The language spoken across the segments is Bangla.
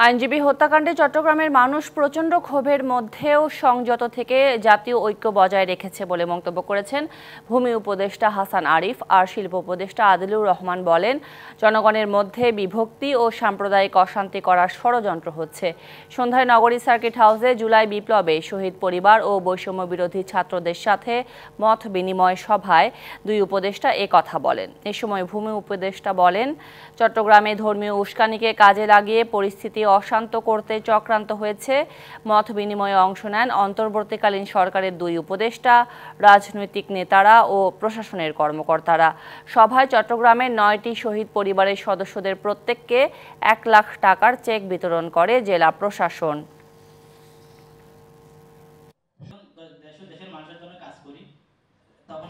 আইনজীবী হত্যাকাণ্ডে চট্টগ্রামের মানুষ প্রচণ্ড ক্ষোভের মধ্যেও সংযত থেকে জাতীয় ঐক্য বজায় রেখেছে বলে মন্তব্য করেছেন ভূমি উপদেষ্টা হাসান আরিফ। আর শিল্প উপদেষ্টা আদিলুর রহমান বলেন, জনগণের মধ্যে বিভক্তি ও সাম্প্রদায়িক অশান্তি করার ষড়যন্ত্র হচ্ছে। সন্ধ্যায় নগরী সার্কিট হাউসে জুলাই বিপ্লবে শহীদ পরিবার ও বৈষম্য বিরোধী ছাত্রদের সাথে মত বিনিময় সভায় দুই উপদেষ্টা কথা বলেন। এ সময় ভূমি উপদেষ্টা বলেন, চট্টগ্রামে ধর্মীয় উস্কানিকে কাজে লাগিয়ে পরিস্থিতি অশান্ত করতে চক্রান্ত হয়েছে। মত বিনিময়ে অংশ নেন অন্তর্বর্তীকালীন সরকারের দুই উপদেষ্টা, রাজনৈতিক নেতারা ও প্রশাসনের কর্মকর্তারা। সভায় চট্টগ্রামের 9টি শহীদ পরিবারের সদস্যদের প্রত্যেককে 1 লাখ টাকার চেক বিতরণ করে জেলা প্রশাসন।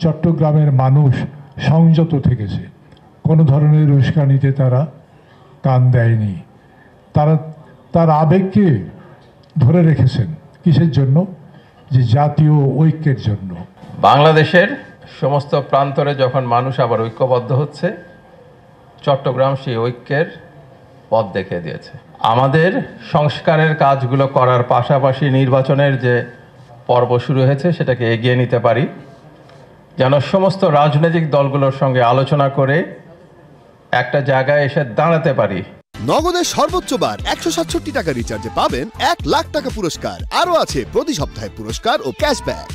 চট্টগ্রামের মানুষ সংযত থেকেছে, কোনো ধরনের উস্কানিতে তারা কান দেয়নি। তারা তার আবেগকে ধরে রেখেছেন কিসের জন্য? যে জাতীয় ঐক্যের জন্য। বাংলাদেশের সমস্ত প্রান্তরে যখন মানুষ আবার ঐক্যবদ্ধ হচ্ছে, চট্টগ্রাম সেই ঐক্যের পথ দেখিয়ে দিয়েছে। আমাদের সংস্কারের কাজগুলো করার পাশাপাশি নির্বাচনের যে পর্ব শুরু হয়েছে সেটাকে এগিয়ে নিতে পারি, যেন সমস্ত রাজনৈতিক দলগুলোর সঙ্গে আলোচনা করে একটা জায়গায় এসে দাঁড়াতে পারি। নগদের সর্বোচ্চ বার 167 টাকা রিচার্জে পাবেন 1 লাখ টাকা পুরস্কার। আরও আছে প্রতি সপ্তাহে পুরস্কার ও ক্যাশব্যাক।